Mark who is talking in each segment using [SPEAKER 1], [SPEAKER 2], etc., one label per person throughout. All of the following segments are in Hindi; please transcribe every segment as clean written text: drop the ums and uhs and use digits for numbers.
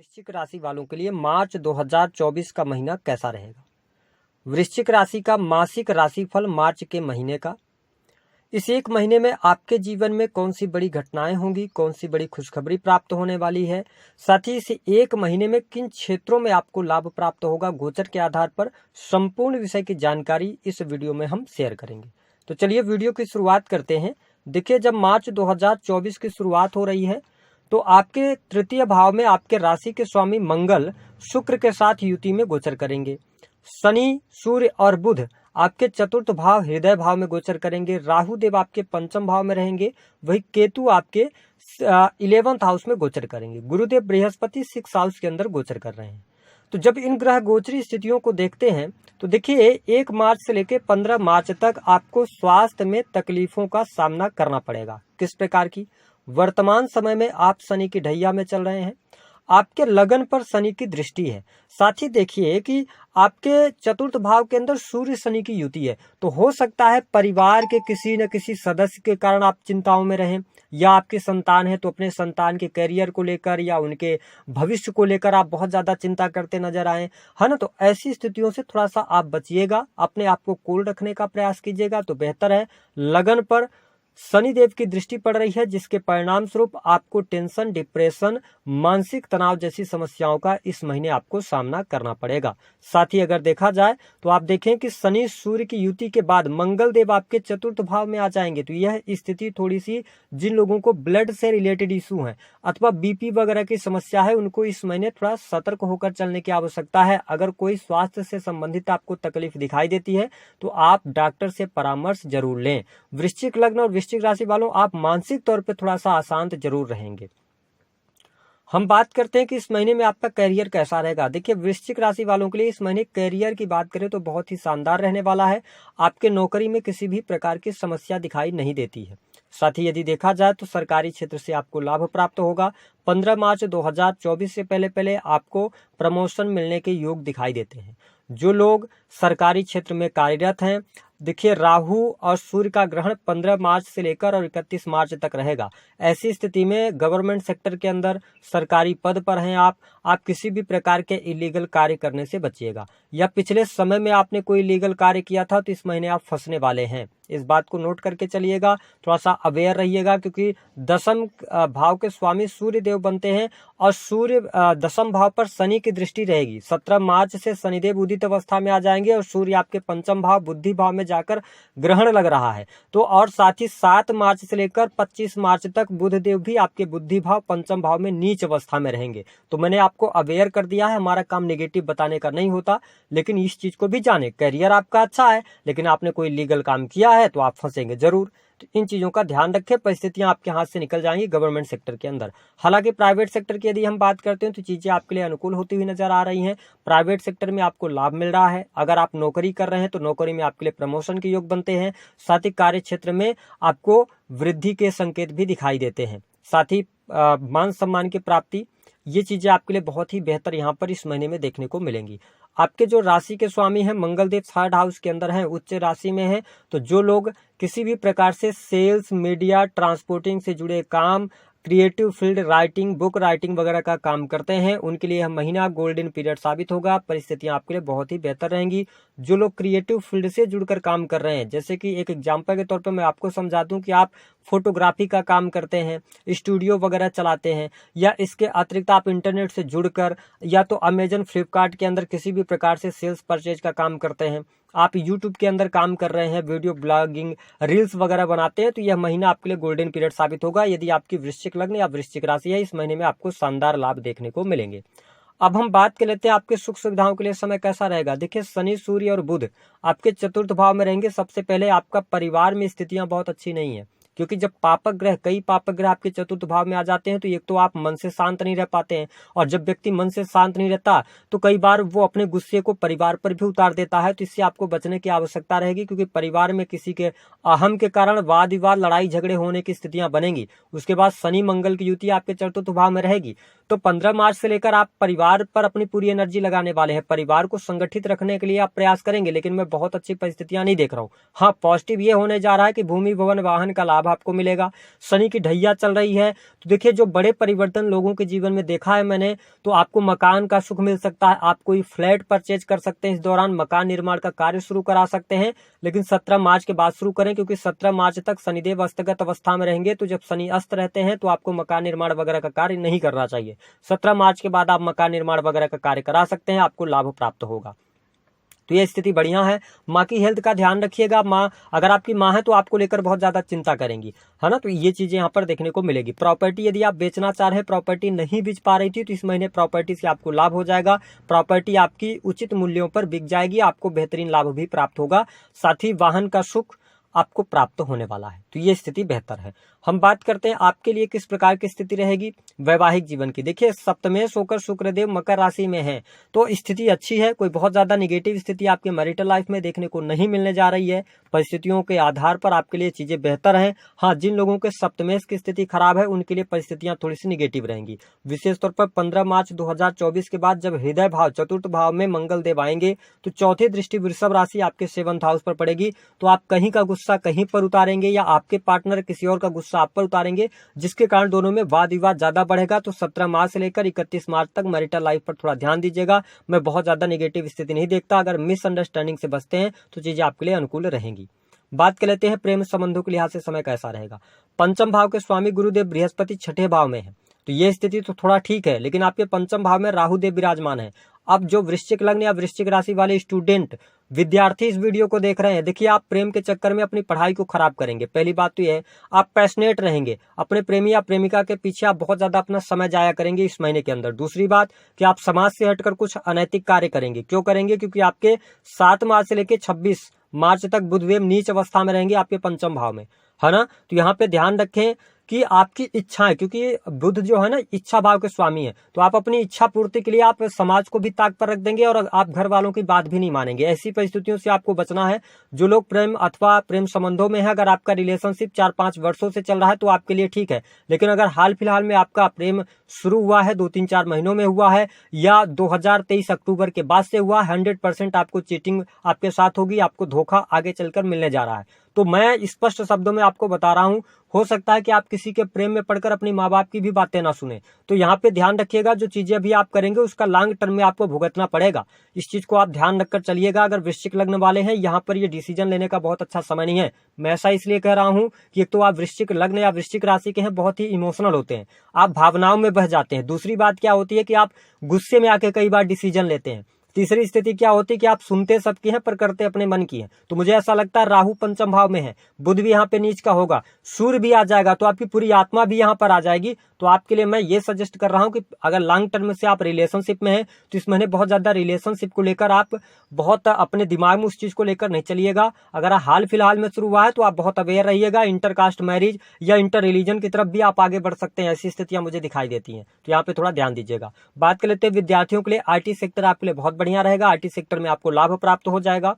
[SPEAKER 1] वृश्चिक राशि वालों के लिए मार्च 2024 का महीना कैसा रहेगा। वृश्चिक राशि का मासिक राशिफल मार्च के महीने का। इस एक महीने में आपके जीवन में कौन सी बड़ी घटनाएं होंगी, कौन सी बड़ी खुशखबरी प्राप्त होने वाली है, साथ ही इस एक महीने में किन क्षेत्रों में आपको लाभ प्राप्त होगा, गोचर के आधार पर संपूर्ण विषय की जानकारी इस वीडियो में हम शेयर करेंगे। तो चलिए वीडियो की शुरुआत करते हैं। देखिए, जब मार्च 2024 की शुरुआत हो रही है तो आपके तृतीय भाव में आपके राशि के स्वामी मंगल शुक्र के साथ युति में गोचर करेंगे। शनि, सूर्य और बुध आपके चतुर्थ भाव हृदय भाव में गोचर करेंगे। राहु देव आपके पंचम भाव में रहेंगे, वही केतु आपके 11th हाउस में गोचर करेंगे। गुरुदेव बृहस्पति 6th हाउस के अंदर गोचर कर रहे हैं। तो जब इन ग्रह गोचरी स्थितियों को देखते हैं तो देखिए 1 मार्च से लेकर 15 मार्च तक आपको स्वास्थ्य में तकलीफों का सामना करना पड़ेगा। किस प्रकार की? वर्तमान समय में आप शनि की ढैया में चल रहे हैं, आपके लगन पर शनि की दृष्टि है। साथ ही देखिए कि आपके चतुर्थ भाव के अंदर सूर्य शनि की युति है। तो हो सकता है परिवार के किसी न किसी सदस्य के कारण आप चिंताओं में रहें, या आपके संतान है तो अपने संतान के करियर को लेकर या उनके भविष्य को लेकर आप बहुत ज्यादा चिंता करते नजर आए, है ना। तो ऐसी स्थितियों से थोड़ा सा आप बचिएगा, अपने आप को कूल रखने का प्रयास कीजिएगा तो बेहतर है। लगन पर शनिदेव की दृष्टि पड़ रही है, जिसके परिणाम स्वरूप आपको टेंशन, डिप्रेशन, मानसिक तनाव जैसी समस्याओं का इस महीने आपको सामना करना पड़ेगा। साथ ही अगर देखा जाए तो आप देखें कि शनि सूर्य की युति के बाद मंगल देव आपके चतुर्थ भाव में आ जाएंगे। तो यह स्थिति थोड़ी सी जिन लोगों को ब्लड से रिलेटेड इशू है अथवा बीपी वगैरह की समस्या है, उनको इस महीने थोड़ा सतर्क होकर चलने की आवश्यकता है। अगर कोई स्वास्थ्य से संबंधित आपको तकलीफ दिखाई देती है तो आप डॉक्टर से परामर्श जरूर लें। वृश्चिक लग्न और वृश्चिक राशि वालों, आप मानसिक तौर पे थोड़ा सा अशांत जरूर रहेंगे। हम बात करते हैं कि इस महीने में आपका करियर कैसा रहेगा। देखिए, वृश्चिक राशि वालों के लिए इस महीने करियर की बात करें तो बहुत ही शानदार रहने वाला है। आपके नौकरी में किसी भी प्रकार की समस्या दिखाई नहीं देती है। साथ ही यदि देखा जाए तो सरकारी क्षेत्र से आपको लाभ प्राप्त होगा। 15 मार्च 2024 से पहले आपको प्रमोशन मिलने के योग दिखाई देते हैं। जो लोग सरकारी क्षेत्र में कार्यरत हैं, देखिए राहु और सूर्य का ग्रहण 15 मार्च से लेकर और 31 मार्च तक रहेगा। ऐसी स्थिति में गवर्नमेंट सेक्टर के अंदर सरकारी पद पर हैं आप किसी भी प्रकार के इलीगल कार्य करने से बचिएगा, या पिछले समय में आपने कोई इलीगल कार्य किया था तो इस महीने आप फंसने वाले हैं। इस बात को नोट करके चलिएगा, थोड़ा सा अवेयर रहिएगा, क्योंकि दसम भाव के स्वामी सूर्य देव बनते हैं और सूर्य दसम भाव पर शनि की दृष्टि रहेगी। 17 मार्च से शनिदेव उदित अवस्था में आ जाएंगे और सूर्य आपके पंचम भाव बुद्धि भाव में जाकर ग्रहण लग रहा है। तो और साथ ही 7 मार्च से लेकर 25 मार्च तक बुध देव भी आपके बुद्धि भाव पंचम भाव में नीच अवस्था में रहेंगे। तो मैंने आपको अवेयर कर दिया है, हमारा काम नेगेटिव बताने का नहीं होता, लेकिन इस चीज को भी जाने। करियर आपका अच्छा है, लेकिन आपने कोई लीगल काम किया है तो आप फंसेंगे जरूर। तो इन चीजों का ध्यान रखें, परिस्थितियां आपके हाथ से निकल जाएंगी गवर्नमेंट सेक्टर के अंदर। हालांकि प्राइवेट सेक्टर की यदि हम बात करते हैं तो चीजें आपके लिए अनुकूल होती हुई नजर आ रही हैं। प्राइवेट सेक्टर में आपको लाभ मिल रहा है। अगर आप नौकरी कर रहे हैं तो नौकरी में आपके लिए प्रमोशन के योग बनते हैं। साथ ही कार्य क्षेत्र में आपको वृद्धि के संकेत भी दिखाई देते हैं। साथ ही मान सम्मान की प्राप्ति, ये चीजें आपके लिए बहुत ही बेहतर यहाँ पर इस महीने में देखने को मिलेंगी। आपके जो राशि के स्वामी हैं मंगल देव 3rd हाउस के अंदर हैं, उच्च राशि में हैं। तो जो लोग किसी भी प्रकार से सेल्स, मीडिया, ट्रांसपोर्टिंग से जुड़े काम, creative field, writing, book writing वगैरह का काम करते हैं, उनके लिए यह महीना गोल्डन पीरियड साबित होगा। परिस्थितियां आपके लिए बहुत ही बेहतर रहेंगी। जो लोग क्रिएटिव फील्ड से जुड़कर काम कर रहे हैं, जैसे कि एक एग्जांपल के तौर पर मैं आपको समझा दूं कि आप फोटोग्राफी का काम करते हैं, स्टूडियो वगैरह चलाते हैं, या इसके अतिरिक्त आप इंटरनेट से जुड़कर या तो अमेजन, फ्लिपकार्ट के अंदर किसी भी प्रकार से सेल्स परचेज का काम करते हैं, आप यूट्यूब के अंदर काम कर रहे हैं, वीडियो ब्लॉगिंग, रील्स वगैरह बनाते हैं, तो यह महीना आपके लिए गोल्डन पीरियड साबित होगा। यदि आपकी वृश्चिक लग्न या वृश्चिक राशि है, इस महीने में आपको शानदार लाभ देखने को मिलेंगे। अब हम बात कर लेते हैं आपके सुख सुविधाओं के लिए समय कैसा रहेगा। देखिए, शनि, सूर्य और बुध आपके चतुर्थ भाव में रहेंगे। सबसे पहले आपका परिवार में स्थितियां बहुत अच्छी नहीं है, क्योंकि जब कई पापक ग्रह आपके चतुर्थ भाव में आ जाते हैं तो एक तो आप मन से शांत नहीं रह पाते हैं, और जब व्यक्ति मन से शांत नहीं रहता तो कई बार वो अपने गुस्से को परिवार पर भी उतार देता है। तो इससे आपको बचने की आवश्यकता रहेगी, क्योंकि परिवार में किसी के अहम के कारण वाद विवाद, लड़ाई झगड़े होने की स्थितियां बनेंगी। उसके बाद शनि मंगल की युति आपके चतुर्थ भाव में रहेगी, तो 15 मार्च से लेकर आप परिवार पर अपनी पूरी एनर्जी लगाने वाले हैं। परिवार को संगठित रखने के लिए आप प्रयास करेंगे, लेकिन मैं बहुत अच्छी परिस्थितियां नहीं देख रहा हूँ। हाँ, पॉजिटिव ये होने जा रहा है कि भूमि भवन वाहन का लाभ आपको मिलेगा। शनि की ढैया चल रही है, तो देखिए जो बड़े परिवर्तन लोगों के जीवन में देखा है मैंने, तो आपको मकान का सुख मिल सकता है। आप कोई फ्लैट परचेज कर सकते हैं, इस दौरान मकान निर्माण का कार्य शुरू करा सकते हैं, लेकिन 17 मार्च के बाद शुरू करें, क्योंकि 17 मार्च तक शनिदेव अस्तगत अवस्था में रहेंगे। तो जब शनि अस्त रहते हैं तो आपको मकान निर्माण वगैरह का कार्य नहीं करना चाहिए। 17 मार्च के बाद आप मकान निर्माण वगैरह का कार्य करा सकते हैं, आपको लाभ प्राप्त होगा। तो ये स्थिति बढ़िया है। माँ की हेल्थ का ध्यान रखिएगा। माँ, अगर आपकी माँ है तो आपको लेकर बहुत ज्यादा चिंता करेंगी, है ना। तो ये चीजें यहाँ पर देखने को मिलेगी। प्रॉपर्टी यदि आप बेचना चाह रहे हैं, प्रॉपर्टी नहीं बेच पा रही थी, तो इस महीने प्रॉपर्टी से आपको लाभ हो जाएगा। प्रॉपर्टी आपकी उचित मूल्यों पर बिक जाएगी, आपको बेहतरीन लाभ भी प्राप्त होगा। साथ ही वाहन का सुख आपको प्राप्त होने वाला है, तो ये स्थिति बेहतर है। हम बात करते हैं आपके लिए किस प्रकार की स्थिति रहेगी वैवाहिक जीवन की। देखिए, सप्तमेश होकर शुक्रदेव मकर राशि में है, तो स्थिति अच्छी है। कोई बहुत ज्यादा निगेटिव स्थिति आपके मैरिटल लाइफ में देखने को नहीं मिलने जा रही है। परिस्थितियों के आधार पर आपके लिए चीजें बेहतर हैं। हाँ, जिन लोगों के सप्तमेश की स्थिति खराब है उनके लिए परिस्थितियां थोड़ी सी निगेटिव रहेंगी। विशेष तौर पर 15 मार्च 2024 के बाद जब हृदय भाव चतुर्थ भाव में मंगल देव आएंगे, तो चौथी दृष्टि वृषभ राशि आपके 7th हाउस पर पड़ेगी। तो आप कहीं का गुस्सा कहीं पर उतारेंगे, या आपके पार्टनर किसी और का गुस्सा आप पर उतारेंगे, जिसके कारण दोनों में वाद विवाद ज्यादा बढ़ेगा। तो 17 मार्च से लेकर 31 मार्च तक मैरिटल लाइफ पर थोड़ा ध्यान दीजिएगा। मैं बहुत ज्यादा नेगेटिव स्थिति नहीं देखता। अगर मिसअंडरस्टैंडिंग से बचते हैं तो चीजें आपके लिए अनुकूल रहेंगी। बात कर लेते हैं प्रेम संबंधों के लिहाज से समय कैसा रहेगा। पंचम भाव के स्वामी गुरुदेव बृहस्पति 6ठे भाव में है, तो ये स्थिति तो थोड़ा ठीक है, लेकिन आपके पंचम भाव में राहु देव विराजमान है। अब जो वृश्चिक लग्न या वृश्चिक राशि वाले स्टूडेंट विद्यार्थी इस वीडियो को देख रहे हैं, देखिए आप प्रेम के चक्कर में अपनी पढ़ाई को खराब करेंगे। पहली बात तो ये है, आप पैशनेट रहेंगे अपने प्रेमी या प्रेमिका के पीछे, आप बहुत ज्यादा अपना समय जाया करेंगे इस महीने के अंदर। दूसरी बात कि आप समाज से हटकर कुछ अनैतिक कार्य करेंगे। क्यों करेंगे? क्योंकि आपके 7 मार्च से लेकर 26 मार्च तक बुधदेव नीच अवस्था में रहेंगे आपके पंचम भाव में, है ना। तो यहाँ पे ध्यान रखें कि आपकी इच्छाएं, क्योंकि बुध जो है ना इच्छा भाव के स्वामी है, तो आप अपनी इच्छा पूर्ति के लिए आप समाज को भी ताक पर रख देंगे और आप घर वालों की बात भी नहीं मानेंगे। ऐसी परिस्थितियों से आपको बचना है। जो लोग प्रेम अथवा प्रेम संबंधों में है, अगर आपका रिलेशनशिप 4-5 वर्षों से चल रहा है तो आपके लिए ठीक है, लेकिन अगर हाल फिलहाल में आपका प्रेम शुरू हुआ है, 2-3-4 महीनों में हुआ है, या 2023 अक्टूबर के बाद से हुआ, 100% आपको चीटिंग आपके साथ होगी, आपको धोखा आगे चलकर मिलने जा रहा है। तो मैं स्पष्ट शब्दों में आपको बता रहा हूं, हो सकता है कि आप किसी के प्रेम में पड़कर अपनी माँ बाप की भी बातें ना सुने। तो यहाँ पे ध्यान रखिएगा, जो चीजें अभी आप करेंगे उसका लॉन्ग टर्म में आपको भुगतना पड़ेगा। इस चीज को आप ध्यान रखकर चलिएगा। अगर वृश्चिक लग्न वाले हैं, यहाँ पर ये डिसीजन लेने का बहुत अच्छा समय नहीं है। मैं ऐसा इसलिए कह रहा हूँ कि एक तो आप वृश्चिक लग्न या वृश्चिक राशि के हैं, बहुत ही इमोशनल होते हैं, आप भावनाओं में बह जाते हैं। दूसरी बात क्या होती है कि आप गुस्से में आके कई बार डिसीजन लेते हैं। तीसरी स्थिति क्या होती है कि आप सुनते सबकी हैं पर करते अपने मन की हैं। तो मुझे ऐसा लगता है राहु पंचम भाव में है, बुध भी यहाँ पे नीच का होगा, सूर्य भी आ जाएगा, तो आपकी पूरी आत्मा भी यहाँ पर आ जाएगी। तो आपके लिए मैं ये सजेस्ट कर रहा हूँ कि अगर लॉन्ग टर्म से आप रिलेशनशिप में हैं तो इस महीने बहुत ज्यादा रिलेशनशिप को लेकर आप बहुत अपने दिमाग में उस चीज को लेकर नहीं चलिएगा। अगर हाल फिलहाल में शुरू हुआ है तो आप बहुत अवेयर रहिएगा। इंटरकास्ट मैरिज या इंटर रिलीजन की तरफ भी आप आगे बढ़ सकते हैं, ऐसी स्थितियां मुझे दिखाई देती हैं। तो यहाँ पे थोड़ा ध्यान दीजिएगा। बात कर लेते हैं विद्यार्थियों के लिए। आईटी सेक्टर आपके लिए बहुत बढ़िया रहेगा। आईटी सेक्टर में आपको लाभ प्राप्त हो जाएगा।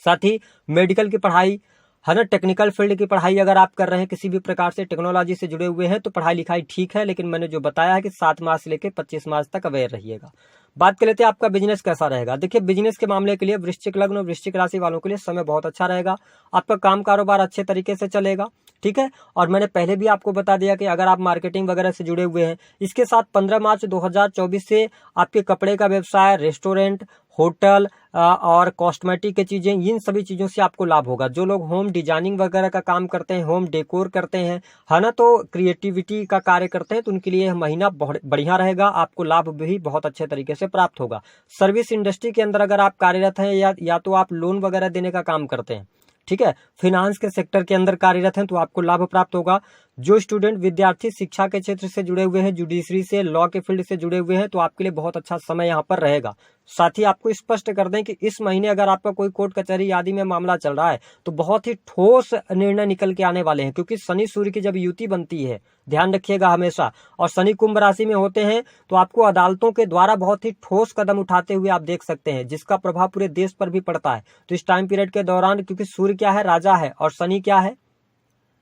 [SPEAKER 1] साथ ही मेडिकल की पढ़ाई, है ना, टेक्निकल फील्ड की पढ़ाई अगर आप कर रहे हैं, किसी भी प्रकार से टेक्नोलॉजी से जुड़े हुए हैं, तो पढ़ाई लिखाई ठीक है, लेकिन मैंने जो बताया है कि 7 मार्च से लेकर 25 मार्च तक अवेयर रहिएगा। बात कर लेते हैं आपका बिजनेस कैसा रहेगा। देखिए, बिजनेस के मामले के लिए वृश्चिक लग्न और वृश्चिक राशि वालों के लिए समय बहुत अच्छा रहेगा। आपका काम कारोबार अच्छे तरीके से चलेगा, ठीक है। और मैंने पहले भी आपको बता दिया कि अगर आप मार्केटिंग वगैरह से जुड़े हुए हैं, इसके साथ 15 मार्च 2024 से आपके कपड़े का व्यवसाय, रेस्टोरेंट, होटल और कॉस्मेटिक की चीजें, इन सभी चीजों से आपको लाभ होगा। जो लोग होम डिजाइनिंग वगैरह का काम करते हैं, होम डेकोर करते हैं, है ना, तो क्रिएटिविटी का कार्य करते हैं, तो उनके लिए यह महीना बहुत बढ़िया रहेगा। आपको लाभ भी बहुत अच्छे तरीके से प्राप्त होगा। सर्विस इंडस्ट्री के अंदर अगर आप कार्यरत हैं, या तो आप लोन वगैरह देने का काम करते हैं, ठीक है, फिनांस के सेक्टर के अंदर कार्यरत हैं, तो आपको लाभ प्राप्त होगा। जो स्टूडेंट विद्यार्थी शिक्षा के क्षेत्र से जुड़े हुए हैं, जुडिशरी से, लॉ के फील्ड से जुड़े हुए हैं, तो आपके लिए बहुत अच्छा समय यहाँ पर रहेगा। साथ ही आपको स्पष्ट कर दें कि इस महीने अगर आपका कोई कोर्ट कचहरी आदि में मामला चल रहा है तो बहुत ही ठोस निर्णय निकल के आने वाले हैं, क्योंकि शनि सूर्य की जब युति बनती है, ध्यान रखिएगा हमेशा, और शनि कुंभ राशि में होते हैं, तो आपको अदालतों के द्वारा बहुत ही ठोस कदम उठाते हुए आप देख सकते हैं, जिसका प्रभाव पूरे देश पर भी पड़ता है। तो इस टाइम पीरियड के दौरान, क्योंकि सूर्य क्या है, राजा है, और शनि क्या है,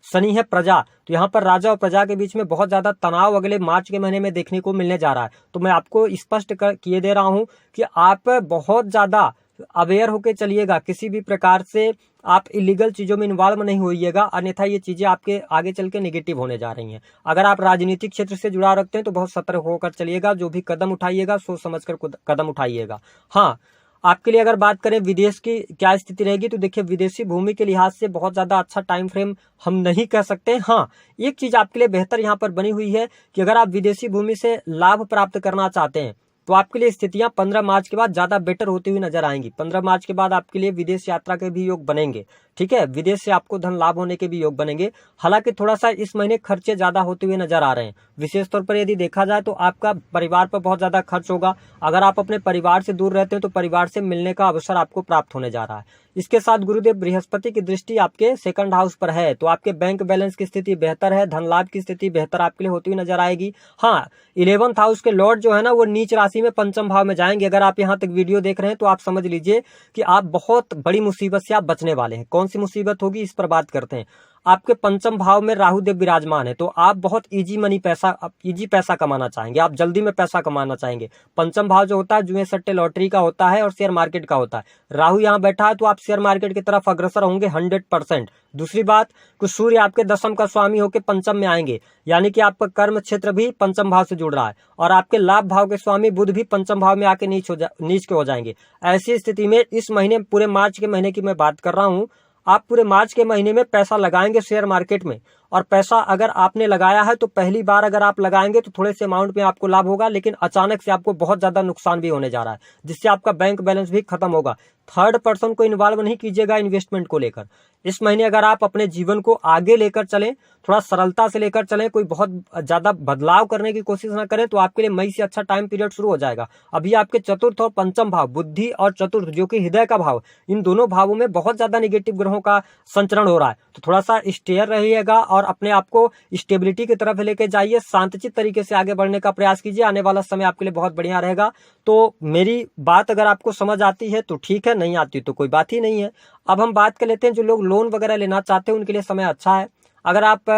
[SPEAKER 1] शनि है प्रजा, तो यहाँ पर राजा और प्रजा के बीच में बहुत ज्यादा तनाव अगले मार्च के महीने में देखने को मिलने जा रहा है। तो मैं आपको स्पष्ट किए दे रहा हूं कि आप बहुत ज्यादा अवेयर होकर चलिएगा, किसी भी प्रकार से आप इलीगल चीजों में इन्वॉल्व नहीं होइएगा, अन्यथा ये चीजें आपके आगे चल के नेगेटिव होने जा रही हैं। अगर आप राजनीतिक क्षेत्र से जुड़ा रखते हैं तो बहुत सतर्क होकर चलिएगा, जो भी कदम उठाइएगा सोच समझकर कदम उठाइएगा। हाँ, आपके लिए अगर बात करें विदेश की क्या स्थिति रहेगी, तो देखिए विदेशी भूमि के लिहाज से बहुत ज्यादा अच्छा टाइम फ्रेम हम नहीं कह सकते। हाँ, एक चीज आपके लिए बेहतर यहाँ पर बनी हुई है कि अगर आप विदेशी भूमि से लाभ प्राप्त करना चाहते हैं तो आपके लिए स्थितियां 15 मार्च के बाद ज्यादा बेटर होती हुई नजर आएंगी। 15 मार्च के बाद आपके लिए विदेश यात्रा के भी योग बनेंगे, ठीक है, विदेश से आपको धन लाभ होने के भी योग बनेंगे। हालांकि थोड़ा सा इस महीने खर्चे ज्यादा होते हुए नजर आ रहे हैं। विशेष तौर पर यदि देखा जाए तो आपका परिवार पर बहुत ज्यादा खर्च होगा। अगर आप अपने परिवार से दूर रहते हैं तो परिवार से मिलने का अवसर आपको प्राप्त होने जा रहा है। इसके साथ गुरुदेव बृहस्पति की दृष्टि आपके सेकंड हाउस पर है, तो आपके बैंक बैलेंस की स्थिति बेहतर है, धन लाभ की स्थिति बेहतर आपके लिए होती हुई नजर आएगी। हाँ, 11th हाउस के लॉर्ड जो है ना वो नीच राशि में पंचम भाव में जाएंगे। अगर आप यहाँ तक वीडियो देख रहे हैं तो आप समझ लीजिए कि आप बहुत बड़ी मुसीबत से आप बचने वाले हैं। कौन सी मुसीबत होगी इस पर बात करते हैं। आपके पंचम भाव में राहु देव विराजमान है, तो आप बहुत इजी पैसा कमाना चाहेंगे, आप जल्दी में पैसा कमाना चाहेंगे। पंचम भाव जो होता है जुए सट्टे लॉटरी का होता है और शेयर मार्केट का होता है। राहु यहाँ बैठा है तो आप शेयर मार्केट की तरफ अग्रसर होंगे 100%। दूसरी बात, कुछ सूर्य आपके दशम का स्वामी होकर पंचम में आएंगे, यानी कि आपका कर्म क्षेत्र भी पंचम भाव से जुड़ रहा है और आपके लाभ भाव के स्वामी बुध भी पंचम भाव में आके नीच के हो जाएंगे। ऐसी स्थिति में इस महीने पूरे मार्च के महीने की मैं बात कर रहा हूं, आप पूरे मार्च के महीने में पैसा लगाएंगे शेयर मार्केट में, और पैसा अगर आपने लगाया है तो पहली बार अगर आप लगाएंगे तो थोड़े से अमाउंट में आपको लाभ होगा, लेकिन अचानक से आपको बहुत ज्यादा नुकसान भी होने जा रहा है, जिससे आपका बैंक बैलेंस भी खत्म होगा। थर्ड पर्सन को इन्वॉल्व नहीं कीजिएगा इन्वेस्टमेंट को लेकर। इस महीने अगर आप अपने जीवन को आगे लेकर चलें, थोड़ा सरलता से लेकर चलें, कोई बहुत ज्यादा बदलाव करने की कोशिश ना करें, तो आपके लिए मई से अच्छा टाइम पीरियड शुरू हो जाएगा। अभी आपके चतुर्थ और पंचम भाव, बुद्धि और चतुर्थ जो कि हृदय का भाव, इन दोनों भावों में बहुत ज्यादा नेगेटिव ग्रहों का संचरण हो रहा है। तो थोड़ा सा स्टेयर रहिएगा और अपने आप को स्टेबिलिटी की तरफ लेके जाइए, शांतचित तरीके से आगे बढ़ने का प्रयास कीजिए। आने वाला समय आपके लिए बहुत बढ़िया रहेगा। तो मेरी बात अगर आपको समझ आती है तो ठीक है, नहीं आती तो कोई बात ही नहीं है। अब हम बात कर लेते हैं जो लोग लोन वगैरह लेना चाहते हैं उनके लिए समय अच्छा है। अगर आप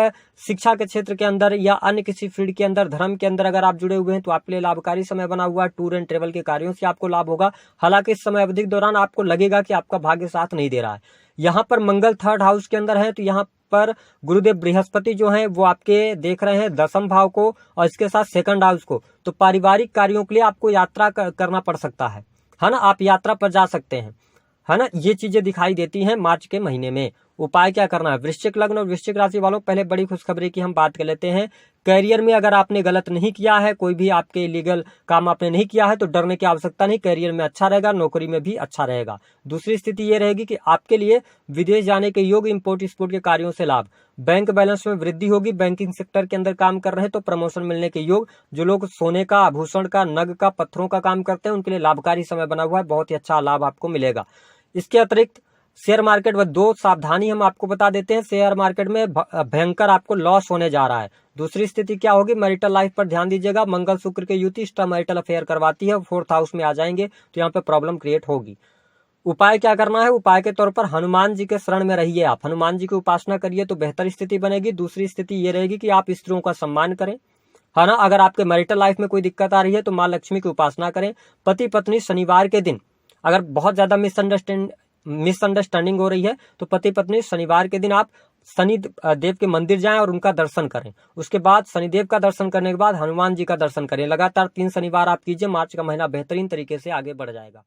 [SPEAKER 1] शिक्षा के क्षेत्र के अंदर या अन्य किसी फील्ड के अंदर, धर्म के अंदर अगर आप जुड़े हुए हैं तो आपके लिए लाभकारी समय बना हुआ है। टूर एंड ट्रेवल के कार्यों से आपको लाभ होगा। हालांकि इस समय अवधि के दौरान आपको लगेगा कि आपका भाग्य साथ नहीं दे रहा है। यहाँ पर मंगल थर्ड हाउस के अंदर है, तो यहाँ पर गुरुदेव बृहस्पति जो हैं वो आपके देख रहे हैं दशम भाव को और इसके साथ सेकंड हाउस को। तो पारिवारिक कार्यों के लिए आपको यात्रा करना पड़ सकता है ना, आप यात्रा पर जा सकते हैं, है ना। ये चीजें दिखाई देती हैं मार्च के महीने में। उपाय क्या करना है, वृश्चिक लग्न और वृश्चिक राशि वालों, पहले बड़ी खुशखबरी की हम बात कर लेते हैं। करियर में अगर आपने गलत नहीं किया है, कोई भी आपके इलीगल काम आपने नहीं किया है, तो डरने की आवश्यकता नहीं। करियर में अच्छा रहेगा, नौकरी में भी अच्छा रहेगा। दूसरी स्थिति ये रहेगी कि आपके लिए विदेश जाने के योग, इंपोर्ट एक्सपोर्ट के कार्यों से लाभ, बैंक बैलेंस में वृद्धि होगी। बैंकिंग सेक्टर के अंदर काम कर रहे हैं तो प्रमोशन मिलने के योग। जो लोग सोने का, आभूषण का, नग का, पत्थरों का काम करते हैं उनके लिए लाभकारी समय बना हुआ है, बहुत ही अच्छा लाभ आपको मिलेगा। इसके अतिरिक्त शेयर मार्केट में दो सावधानी हम आपको बता देते हैं। शेयर मार्केट में भयंकर आपको लॉस होने जा रहा है। दूसरी स्थिति क्या होगी, मैरिटल लाइफ पर ध्यान दीजिएगा। मंगल शुक्र की युति एक्स्ट्रा मैरिटल अफेयर करवाती है, फोर्थ हाउस में आ जाएंगे तो यहाँ पे प्रॉब्लम क्रिएट होगी। उपाय क्या करना है, उपाय के तौर पर हनुमान जी के शरण में रहिए। आप हनुमान जी की उपासना करिए तो बेहतर स्थिति बनेगी। दूसरी स्थिति ये रहेगी कि आप स्त्रियों का सम्मान करें, है ना। अगर आपके मैरिटल लाइफ में कोई दिक्कत आ रही है तो माँ लक्ष्मी की उपासना करें। पति पत्नी शनिवार के दिन अगर बहुत ज्यादा मिसअंडरस्टैंडिंग हो रही है तो पति पत्नी शनिवार के दिन आप शनि देव के मंदिर जाएं और उनका दर्शन करें। उसके बाद शनिदेव का दर्शन करने के बाद हनुमान जी का दर्शन करें। लगातार 3 शनिवार आप कीजिए, मार्च का महीना बेहतरीन तरीके से आगे बढ़ जाएगा।